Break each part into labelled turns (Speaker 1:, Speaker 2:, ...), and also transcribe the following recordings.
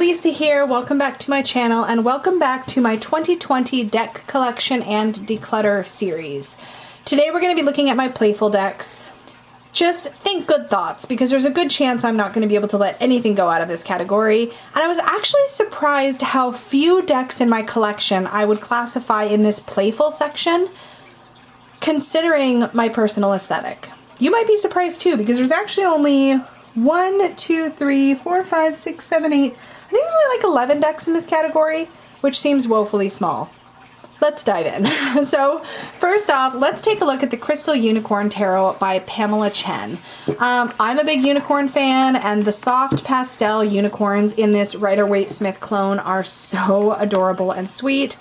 Speaker 1: Lisa here. Welcome back to my channel and welcome back to my 2020 deck collection and declutter series. Today we're going to be looking at my Playful decks. Just think good thoughts because there's a good chance I'm not going to be able to let anything go out of this category. And I was actually surprised how few decks in my collection I would classify in this Playful section, considering my personal aesthetic. You might be surprised too because there's actually only 1, 2, 3, 4, 5, 6, 7, 8. I think there's only like 11 decks in this category, which seems woefully small. Let's dive in. So first off, let's take a look at the Crystal Unicorn Tarot by Pamela Chen. I'm a big unicorn fan, and the soft pastel unicorns in this Rider-Waite-Smith clone are so adorable and sweet.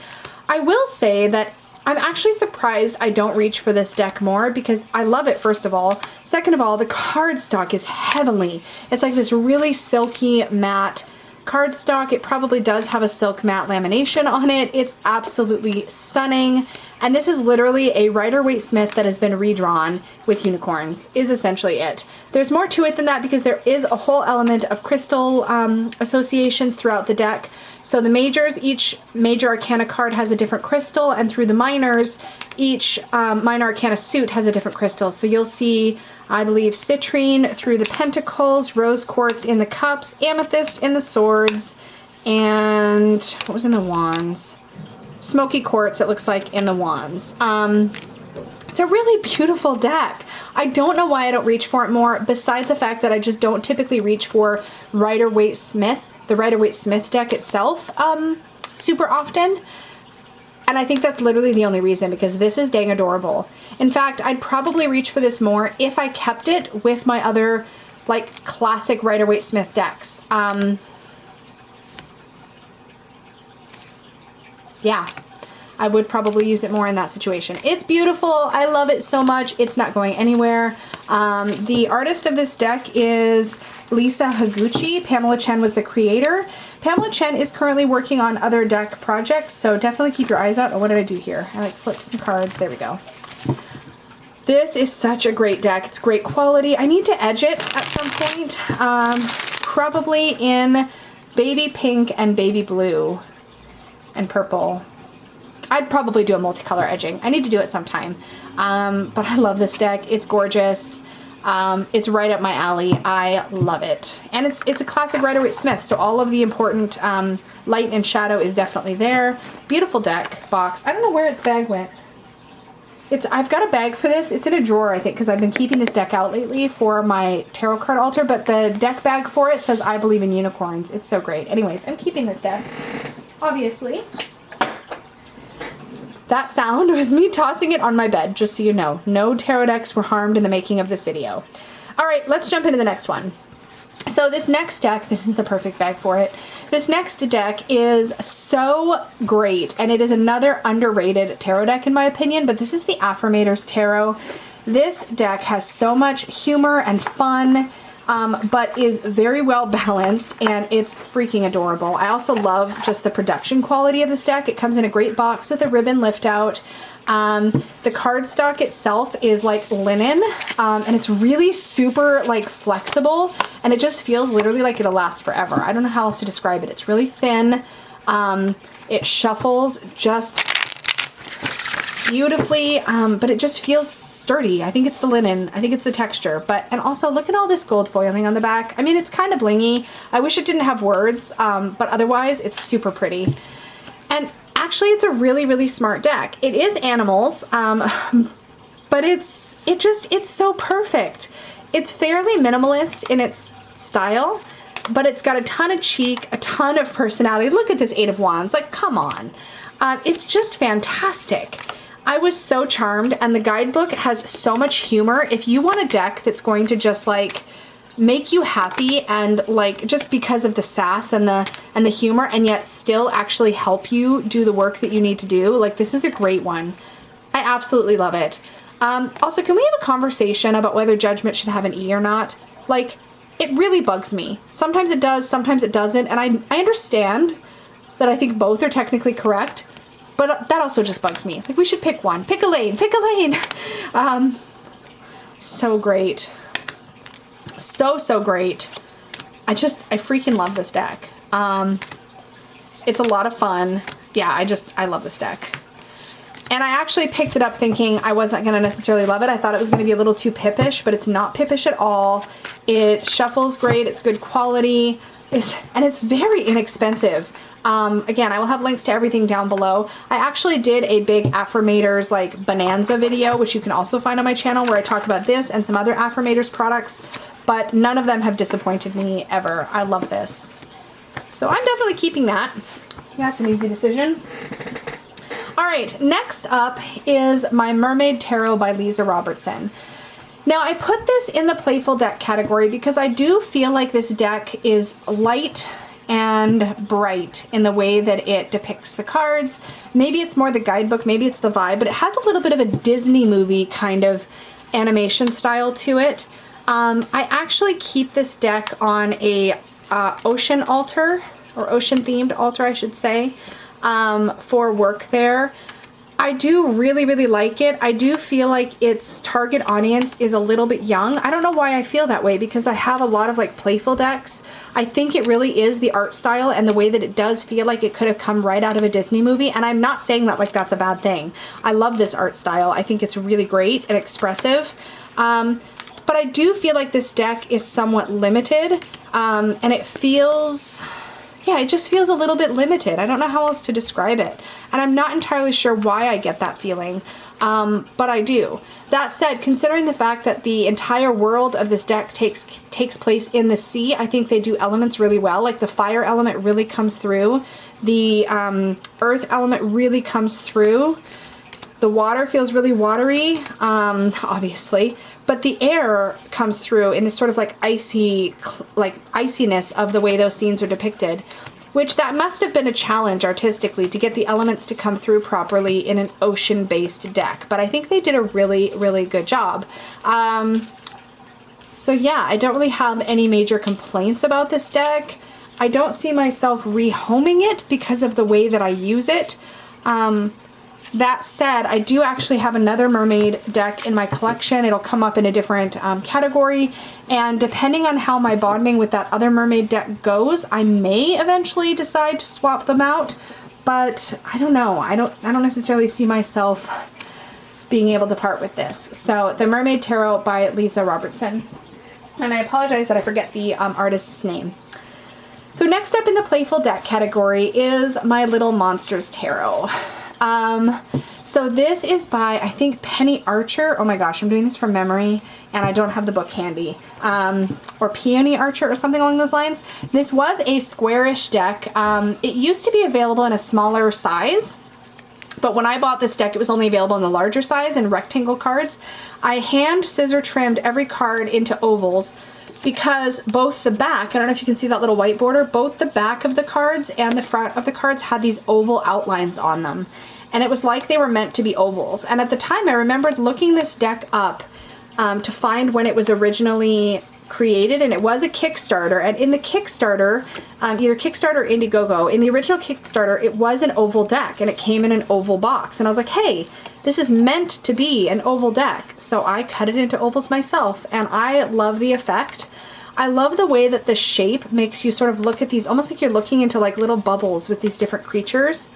Speaker 1: I will say that I'm actually surprised I don't reach for this deck more because I love it, first of all. Second of all, the cardstock is heavenly. It's like this really silky matte cardstock. It probably does have a silk matte lamination on it. It's absolutely stunning. And this is literally a Rider-Waite-Smith that has been redrawn with unicorns, is essentially it. There's more to it than that because there is a whole element of crystal associations throughout the deck. So the majors, each major arcana card has a different crystal, and through the minors, each minor arcana suit has a different crystal. So you'll see, I believe, citrine through the pentacles, rose quartz in the cups, amethyst in the swords, and what was in the wands? Smoky quartz, it looks like, in the wands. It's a really beautiful deck. I don't know why I don't reach for it more, besides the fact that I just don't typically reach for Rider-Waite-Smith, the Rider-Waite-Smith deck itself, super often. And I think that's literally the only reason, because this is dang adorable. In fact, I'd probably reach for this more if I kept it with my other, like, classic Rider-Waite-Smith decks. Yeah, I would probably use it more in that situation. It's beautiful. I love it so much. It's not going anywhere. The artist of this deck is Lisa Higuchi. Pamela Chen was the creator. Pamela Chen is currently working on other deck projects, so definitely keep your eyes out. Oh, what did I do here? I like flipped some cards. There we go. This is such a great deck. It's great quality. I need to edge it at some point, probably in baby pink and baby blue and purple. I'd probably do a multicolor edging. I need to do it sometime. But I love this deck. It's gorgeous. It's right up my alley. I love it. And it's a classic Rider-Waite-Smith, so all of the important light and shadow is definitely there. Beautiful deck box. I don't know where its bag went. I've got a bag for this. It's in a drawer, I think, because I've been keeping this deck out lately for my tarot card altar, but the deck bag for it says I believe in unicorns. It's so great. Anyways, I'm keeping this deck, obviously. That sound was me tossing it on my bed, just so you know. No tarot decks were harmed in the making of this video. All right, let's jump into the next one. So this next deck, this is the perfect bag for it. This next deck is so great, and it is another underrated tarot deck in my opinion, but this is the Affirmators Tarot. This deck has so much humor and fun, but is very well balanced, and it's freaking adorable. I also love just the production quality of this deck. It comes in a great box with a ribbon lift out. The cardstock itself is like linen, and it's really super like flexible, and it just feels literally like it'll last forever. I don't know how else to describe it. It's really thin. It shuffles just beautifully, but it just feels sturdy. I think it's the linen. I think it's the texture. And also look at all this gold foiling on the back. I mean, it's kind of blingy. I wish it didn't have words, but otherwise it's super pretty. And actually it's a really, really smart deck. It is animals, but it's so perfect. It's fairly minimalist in its style, but it's got a ton of cheek, a ton of personality. Look at this Eight of Wands. Like, come on. It's just fantastic. I was so charmed, and the guidebook has so much humor. If you want a deck that's going to just like make you happy and like just because of the sass and the humor, and yet still actually help you do the work that you need to do, like, this is a great one. I absolutely love it. Also, can we have a conversation about whether judgment should have an E or not? Like, it really bugs me. Sometimes it does, sometimes it doesn't, and I understand that I think both are technically correct, but that also just bugs me. Like, we should pick one. Pick a lane. Pick a lane. So great. So great. I freaking love this deck. It's a lot of fun. Yeah, I love this deck. And I actually picked it up thinking I wasn't going to necessarily love it. I thought it was going to be a little too pippish, but it's not pippish at all. It shuffles great. It's good quality. And it's very inexpensive. Again, I will have links to everything down below. I actually did a big affirmators like bonanza video, which you can also find on my channel, where I talk about this and some other affirmators products, but none of them have disappointed me ever. I love this. So I'm definitely keeping that. That's an easy decision. All right, next up is my Mermaid Tarot by Lisa Robertson. Now, I put this in the Playful deck category because I do feel like this deck is light and bright in the way that it depicts the cards. Maybe it's more the guidebook, maybe it's the vibe, but it has a little bit of a Disney movie kind of animation style to it. I actually keep this deck on a ocean altar, or ocean themed altar, I should say, for work there. I do really like it. I do feel like its target audience is a little bit young. I don't know why I feel that way, because I have a lot of like Playful decks. I think it really is the art style and the way that it does feel like it could have come right out of a Disney movie. And I'm not saying that like that's a bad thing. I love this art style. I think it's really great and expressive. But I do feel like this deck is somewhat limited, and it feels, yeah, it just feels a little bit limited. I don't know how else to describe it. And I'm not entirely sure why I get that feeling, but I do. That said, considering the fact that the entire world of this deck takes place in the sea, I think they do elements really well. Like the fire element really comes through. The earth element really comes through. The water feels really watery, obviously, but the air comes through in this sort of like iciness of the way those scenes are depicted, which that must have been a challenge artistically to get the elements to come through properly in an ocean-based deck. But I think they did a really good job. So yeah, I don't really have any major complaints about this deck. I don't see myself rehoming it because of the way that I use it. That said, I do actually have another mermaid deck in my collection. It'll come up in a different category, and depending on how my bonding with that other mermaid deck goes, I may eventually decide to swap them out, but I don't know. I don't necessarily see myself being able to part with this. So the Mermaid Tarot by Lisa Robertson. And I apologize that I forget the artist's name. So next up in the Playful deck category is my Little Monsters Tarot. So this is by, I think, Penny Archer. Oh my gosh, I'm doing this from memory and I don't have the book handy. Or Peony Archer or something along those lines. This was a squarish deck. It used to be available in a smaller size, but when I bought this deck, it was only available in the larger size in rectangle cards. I hand scissor trimmed every card into ovals because both the back, I don't know if you can see that little white border, both the back of the cards and the front of the cards had these oval outlines on them. And it was like they were meant to be ovals. And at the time, I remembered looking this deck up to find when it was originally created, and it was a Kickstarter. And in the Kickstarter, either Kickstarter or Indiegogo, in the original Kickstarter, it was an oval deck, and it came in an oval box. And I was like, hey, this is meant to be an oval deck. So I cut it into ovals myself, and I love the effect. I love the way that the shape makes you sort of look at these, almost like you're looking into like little bubbles with these different creatures.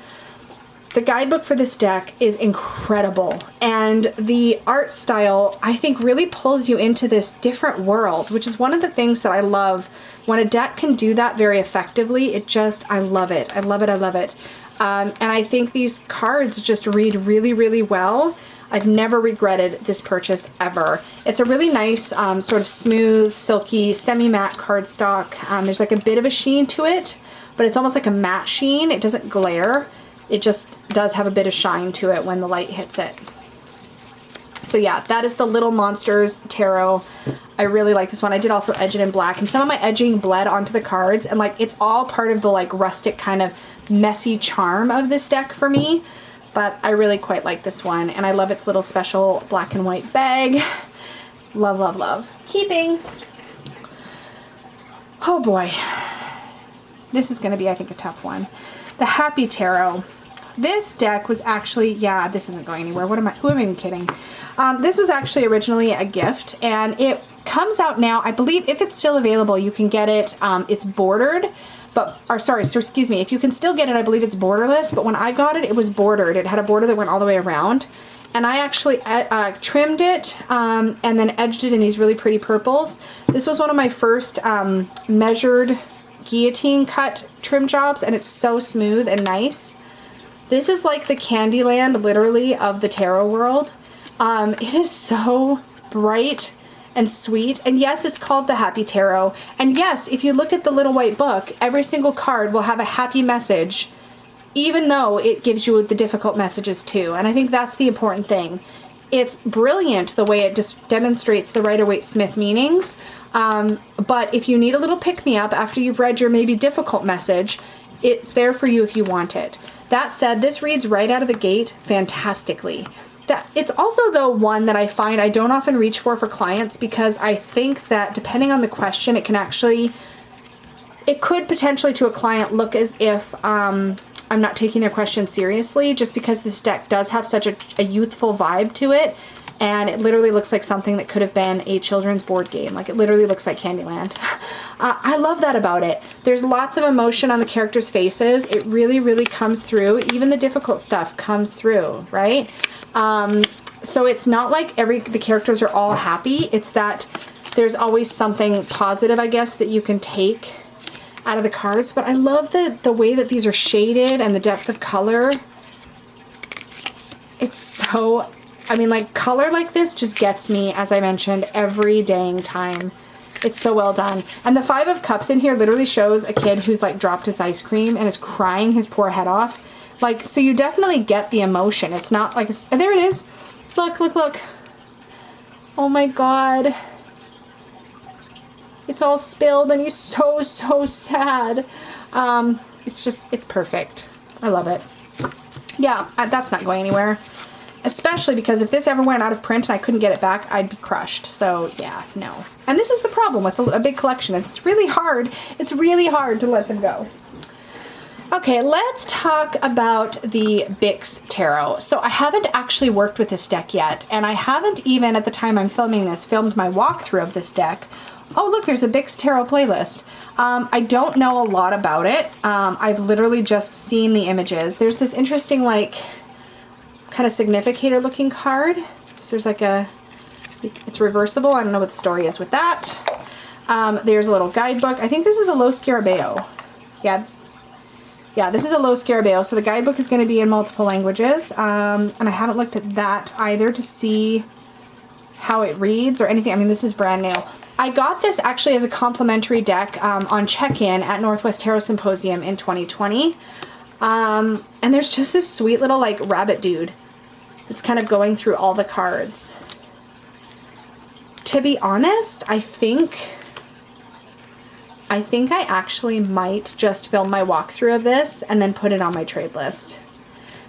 Speaker 1: The guidebook for this deck is incredible, and the art style, I think, really pulls you into this different world, which is one of the things that I love. When a deck can do that very effectively, I love it. I love it, I love it. And I think these cards just read really well. I've never regretted this purchase ever. It's a really nice, sort of smooth, silky, semi-matte cardstock. There's like a bit of a sheen to it, but it's almost like a matte sheen. It doesn't glare. It just does have a bit of shine to it when the light hits it. So yeah, that is the Little Monsters Tarot. I really like this one. I did also edge it in black, and some of my edging bled onto the cards, and like it's all part of the like rustic kind of messy charm of this deck for me. But I really quite like this one, and I love its little special black and white bag. Love. Keeping. Oh boy. This is going to be, I think, a tough one. The Happy Tarot. This deck was actually, yeah, this isn't going anywhere. Who am I even kidding? This was actually originally a gift, and Comes out now, I believe if it's still available, you can get it, it's bordered, but, or sorry, so excuse me, if you can still get it, I believe it's borderless, but when I got it, it was bordered. It had a border that went all the way around, and I actually trimmed it and then edged it in these really pretty purples. This was one of my first measured guillotine cut trim jobs, and it's so smooth and nice. This is like the Candyland, literally, of the tarot world. It is so bright and sweet, and yes, it's called the Happy Tarot, and yes, if you look at the little white book, every single card will have a happy message, even though it gives you the difficult messages too, and I think that's the important thing. It's brilliant the way it just demonstrates the Rider-Waite-Smith meanings, but if you need a little pick-me-up after you've read your maybe difficult message, it's there for you if you want it. That said, this reads right out of the gate fantastically. It's also, though, one that I find I don't often reach for clients, because I think that depending on the question, it could potentially to a client look as if I'm not taking their question seriously, just because this deck does have such a youthful vibe to it, and it literally looks like something that could have been a children's board game. Like, it literally looks like Candyland. I love that about it. There's lots of emotion on the characters' faces. It really, really comes through. Even the difficult stuff comes through, right? So it's not like the characters are all happy. It's that there's always something positive, I guess, that you can take out of the cards. But I love the way that these are shaded and the depth of color. It's so, I mean, like, color like this just gets me, as I mentioned, every dang time. It's so well done. And the Five of Cups in here literally shows a kid who's like dropped its ice cream and is crying his poor head off. Like, so you definitely get the emotion. It's not like, there it is. Look, look, look. Oh my God. It's all spilled and he's so, so sad. It's perfect. I love it. Yeah, that's not going anywhere. Especially because if this ever went out of print and I couldn't get it back, I'd be crushed. So yeah, no. And this is the problem with a big collection, is it's really hard. It's really hard to let them go. Okay, let's talk about the VIX Tarot. So I haven't actually worked with this deck yet, and I haven't even, at the time I'm filming this, filmed my walkthrough of this deck. Oh look, there's a VIX Tarot playlist. I don't know a lot about it. I've literally just seen the images. There's this interesting, like, kind of significator looking card. So there's like it's reversible. I don't know what the story is with that. There's a little guidebook. I think this is a Lo Scarabeo. Yeah, this is a Lo Scarabeo. So the guidebook is going to be in multiple languages. And I haven't looked at that either to see how it reads or anything. I mean, this is brand new. I got this actually as a complimentary deck on check-in at Northwest Tarot Symposium in 2020. And there's just this sweet little, like, rabbit dude that's kind of going through all the cards. To be honest, I think I actually might just film my walkthrough of this and then put it on my trade list.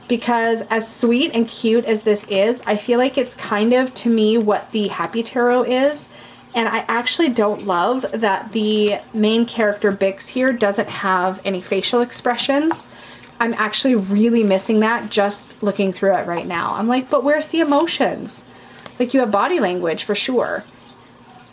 Speaker 1: Because as sweet and cute as this is, I feel like it's kind of, to me, what the Happy Tarot is. And I actually don't love that the main character, Bix, here doesn't have any facial expressions. I'm actually really missing that just looking through it right now. I'm like, but where's the emotions? Like, you have body language for sure,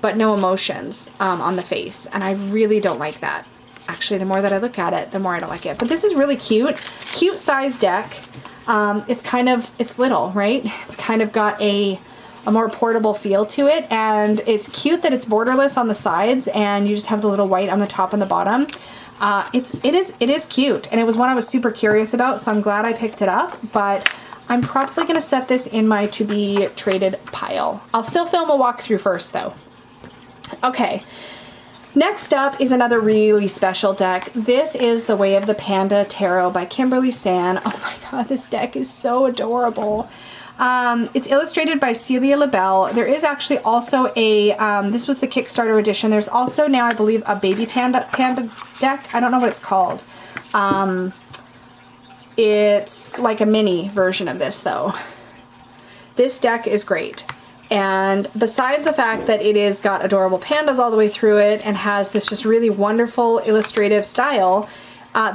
Speaker 1: but no emotions on the face. And I really don't like that. Actually, the more that I look at it, the more I don't like it. But this is really cute. Cute size deck. It's little, right? It's kind of got a more portable feel to it. And it's cute that it's borderless on the sides and you just have the little white on the top and the bottom. It is cute, and it was one I was super curious about, so I'm glad I picked it up, but I'm probably going to set this in my to be traded pile. I'll still film a walkthrough first though. Okay, next up is another really special deck. This is The Way of the Panda Tarot by Kimberly San. Oh my god, this deck is so adorable. It's illustrated by Celia LaBelle. There is actually also a, this was the Kickstarter edition. There's also now, I believe, a baby Panda deck. I don't know what it's called. It's like a mini version of this, though. This deck is great. And besides the fact that it is got adorable pandas all the way through it and has this just really wonderful illustrative style,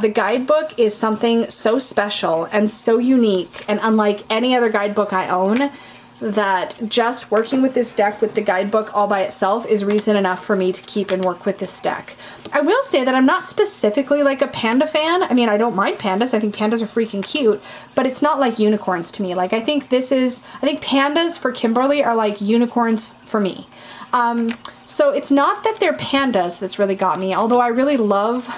Speaker 1: the guidebook is something so special and so unique and unlike any other guidebook I own, that just working with this deck with the guidebook all by itself is reason enough for me to keep and work with this deck. I will say that I'm not specifically like a panda fan. I mean, I don't mind pandas. I think pandas are freaking cute, but it's not like unicorns to me. Like I think pandas for Kimberly are like unicorns for me. So it's not that they're pandas that's really got me, although I really love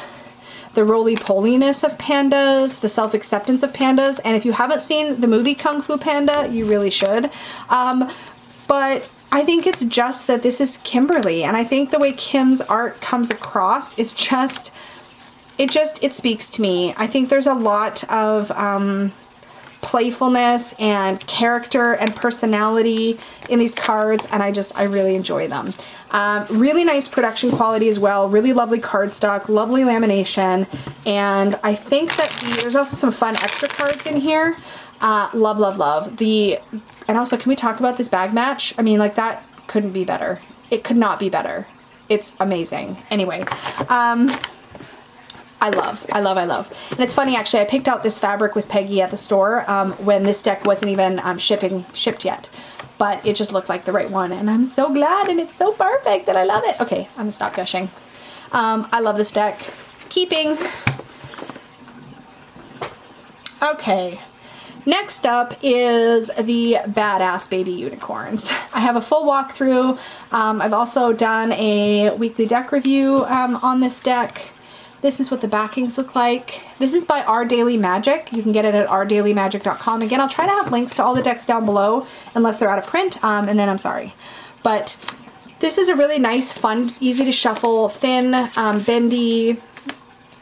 Speaker 1: the roly-poliness of pandas, the self-acceptance of pandas, and if you haven't seen the movie Kung Fu Panda, you really should. But I think it's just that this is Kimberly, and I think the way Kim's art comes across is just, it speaks to me. I think there's a lot of playfulness and character and personality in these cards, and I really enjoy them. Really nice production quality as well, really lovely cardstock, lovely lamination, and I think that there's also some fun extra cards in here. Love, love, love. And also, can we talk about this bag match? I mean, like, that couldn't be better. It could not be better. It's amazing. Anyway, I love. And it's funny, actually, I picked out this fabric with Peggy at the store when this deck wasn't even shipped yet. But it just looked like the right one, and I'm so glad, and it's so perfect that I love it. Okay, I'm gonna stop gushing. I love this deck. Keeping. Okay, next up is the Badass Baby Unicorns. I have a full walkthrough. I've also done a weekly deck review on this deck. This is what the backings look like. This is by Our Daily Magic. You can get it at ourdailymagic.com. Again, I'll try to have links to all the decks down below, unless they're out of print, and then I'm sorry. But this is a really nice, fun, easy to shuffle, thin, bendy,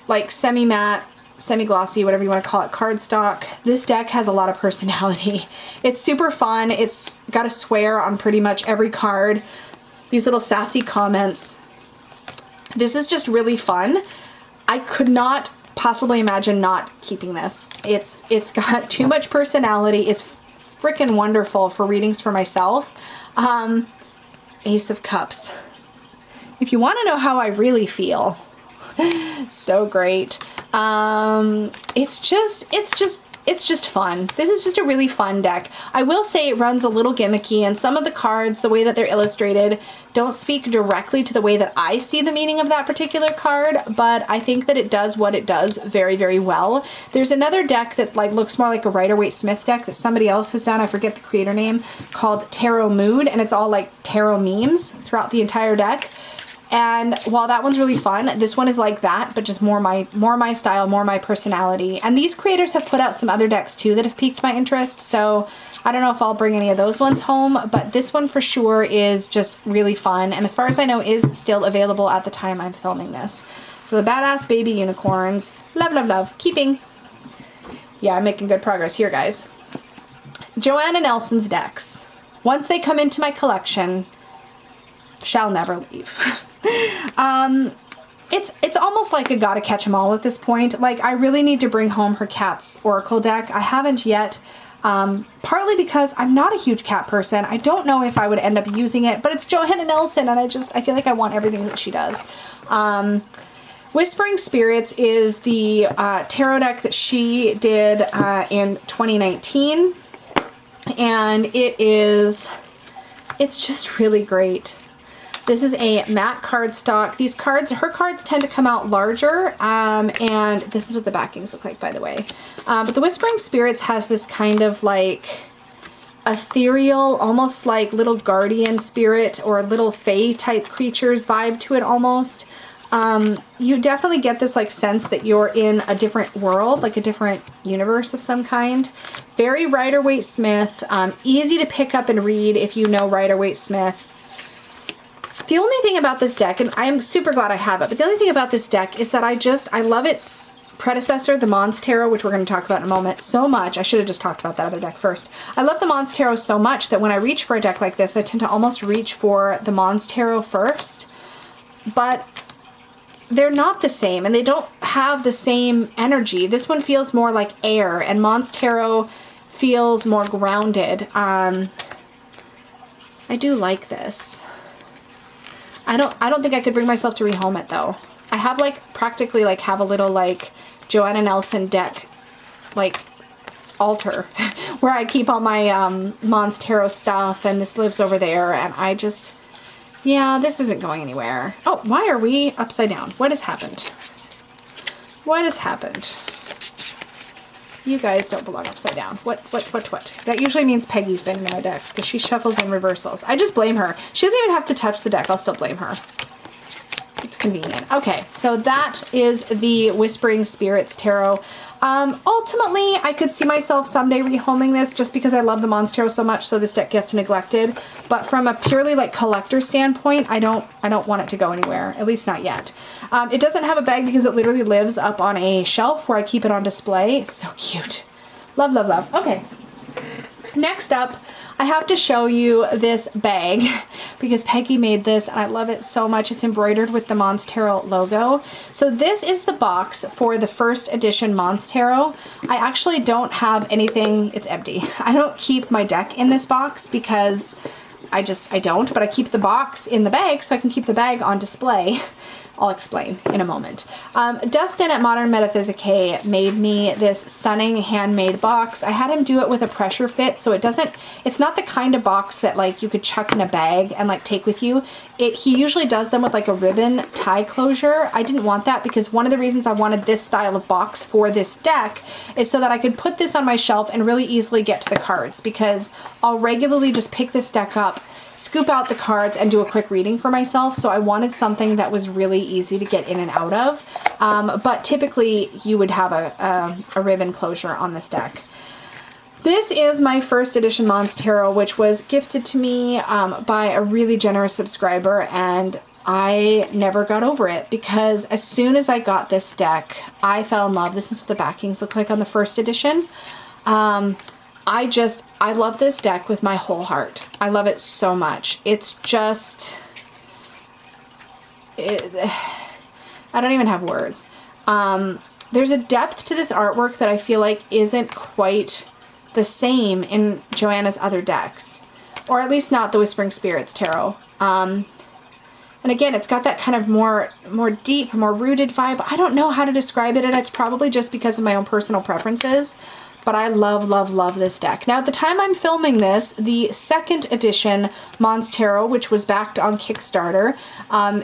Speaker 1: like semi-matte, semi-glossy, whatever you want to call it, cardstock. This deck has a lot of personality. It's super fun. It's got a swear on pretty much every card. These little sassy comments. This is just really fun. I could not possibly imagine not keeping this. It's got too much personality. It's freaking wonderful for readings for myself. Ace of Cups. If you want to know how I really feel, so great. It's just fun. This is just a really fun deck. I will say it runs a little gimmicky, and some of the cards, the way that they're illustrated, don't speak directly to the way that I see the meaning of that particular card, but I think that it does what it does very, very well. There's another deck that like looks more like a Rider-Waite-Smith deck that somebody else has done, I forget the creator name, called Tarot Mood, and it's all like tarot memes throughout the entire deck. And while that one's really fun, this one is like that, but just more my style, more my personality. And these creators have put out some other decks too that have piqued my interest, so I don't know if I'll bring any of those ones home, but this one for sure is just really fun, and as far as I know is still available at the time I'm filming this. So the Badass Baby Unicorns, love, love, love. Keeping. Yeah, I'm making good progress here, guys. Joanna Nelson's decks, once they come into my collection, shall never leave. It's almost like a gotta catch 'em all at this point. Like, I really need to bring home her Cat's Oracle deck. I haven't yet, partly because I'm not a huge cat person. I don't know if I would end up using it, but it's Joanna Nelson, and I feel like I want everything that she does. Whispering Spirits is the tarot deck that she did in 2019, and it's just really great. This is a matte cardstock. These cards, her cards tend to come out larger, and this is what the backings look like, by the way. But the Whispering Spirits has this kind of like ethereal, almost like little guardian spirit or little fae type creatures vibe to it almost. You definitely get this like sense that you're in a different world, like a different universe of some kind. Very Rider-Waite-Smith, easy to pick up and read if you know Rider-Waite-Smith. The only thing about this deck, and I am super glad I have it, but the only thing about this deck is that I love its predecessor, the Mons Tarot, which we're going to talk about in a moment, so much. I should have just talked about that other deck first. I love the Mons Tarot so much that when I reach for a deck like this, I tend to almost reach for the Mons Tarot first, but they're not the same, and they don't have the same energy. This one feels more like air, and Mons Tarot feels more grounded. I do like this. I don't think I could bring myself to rehome it though. I have like practically like have a little like Joanna Nelson deck like altar where I keep all my Mons Tarot stuff, and this lives over there, and I just, yeah, this isn't going anywhere. Oh, why are we upside down? What has happened? What has happened? You guys don't belong upside down. What? That usually means Peggy's been in my decks because she shuffles in reversals. I just blame her. She doesn't even have to touch the deck. I'll still blame her. It's convenient. Okay, so that is the Whispering Spirits Tarot. Ultimately, I could see myself someday rehoming this just because I love the Mons Tarot so much, so this deck gets neglected. But from a purely like collector standpoint, I don't want it to go anywhere, at least not yet. It doesn't have a bag because it literally lives up on a shelf where I keep it on display. It's so cute. Love, love, love. Okay. Next up, I have to show you this bag because Peggy made this and I love it so much. It's embroidered with the Mons Tarot logo. So this is the box for the first edition Mons Tarot. I actually don't have anything, it's empty. I don't keep my deck in this box because I don't, but I keep the box in the bag so I can keep the bag on display. I'll explain in a moment. Dustin at Modern Metaphysique made me this stunning handmade box. I had him do it with a pressure fit, so it's not the kind of box that like you could chuck in a bag and like take with you. He usually does them with like a ribbon tie closure. I didn't want that because one of the reasons I wanted this style of box for this deck is so that I could put this on my shelf and really easily get to the cards, because I'll regularly just pick this deck up, scoop out the cards, and do a quick reading for myself. So I wanted something that was really easy to get in and out of. But typically you would have a ribbon closure on this deck. This is my first edition Mons Tarot, which was gifted to me by a really generous subscriber, and I never got over it because as soon as I got this deck, I fell in love. This is what the backings look like on the first edition. I love this deck with my whole heart. I love it so much. It's just, I don't even have words. There's a depth to this artwork that I feel like isn't quite the same in Joanna's other decks, or at least not the Whispering Spirits Tarot. And again, it's got that kind of more deep, more rooted vibe. I don't know how to describe it, and it's probably just because of my own personal preferences. But I love, love, love this deck. Now, at the time I'm filming this, the second edition Mons Tarot, which was backed on Kickstarter,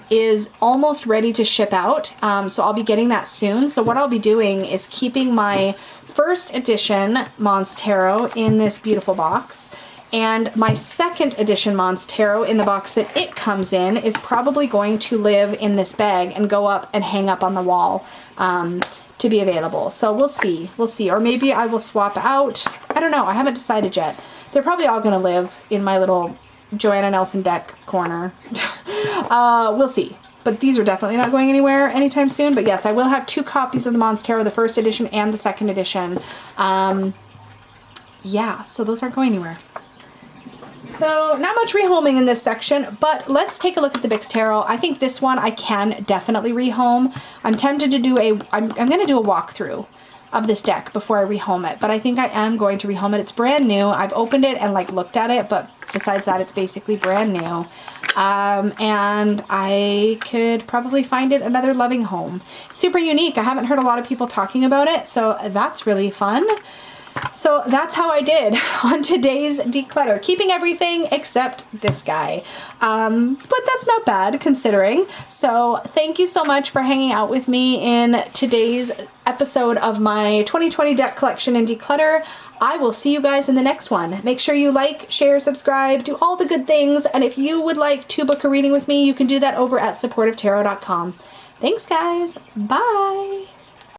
Speaker 1: is almost ready to ship out. So I'll be getting that soon. So what I'll be doing is keeping my first edition Mons Tarot in this beautiful box. And my second edition Mons Tarot in the box that it comes in is probably going to live in this bag and go up and hang up on the wall. To be available. So we'll see. Or maybe I will swap out. I don't know. I haven't decided yet. They're probably all going to live in my little Joanna Nelson deck corner. We'll see. But these are definitely not going anywhere anytime soon. But yes, I will have 2 copies of the Mons Tarot, the first edition and the second edition. Yeah, so those aren't going anywhere. So not much rehoming in this section, but let's take a look at the VIX Tarot. I think this one I can definitely rehome. I'm tempted to do I'm going to do a walkthrough of this deck before I rehome it, but I think I am going to rehome it. It's brand new. I've opened it and like looked at it, but besides that, it's basically brand new. And I could probably find it another loving home. It's super unique. I haven't heard a lot of people talking about it, so that's really fun. So that's how I did on today's declutter, keeping everything except this guy. But that's not bad considering. So thank you so much for hanging out with me in today's episode of my 2020 deck collection and declutter. I will see you guys in the next one. Make sure you like, share, subscribe, do all the good things. And if you would like to book a reading with me, you can do that over at supportivetarot.com. Thanks guys. Bye.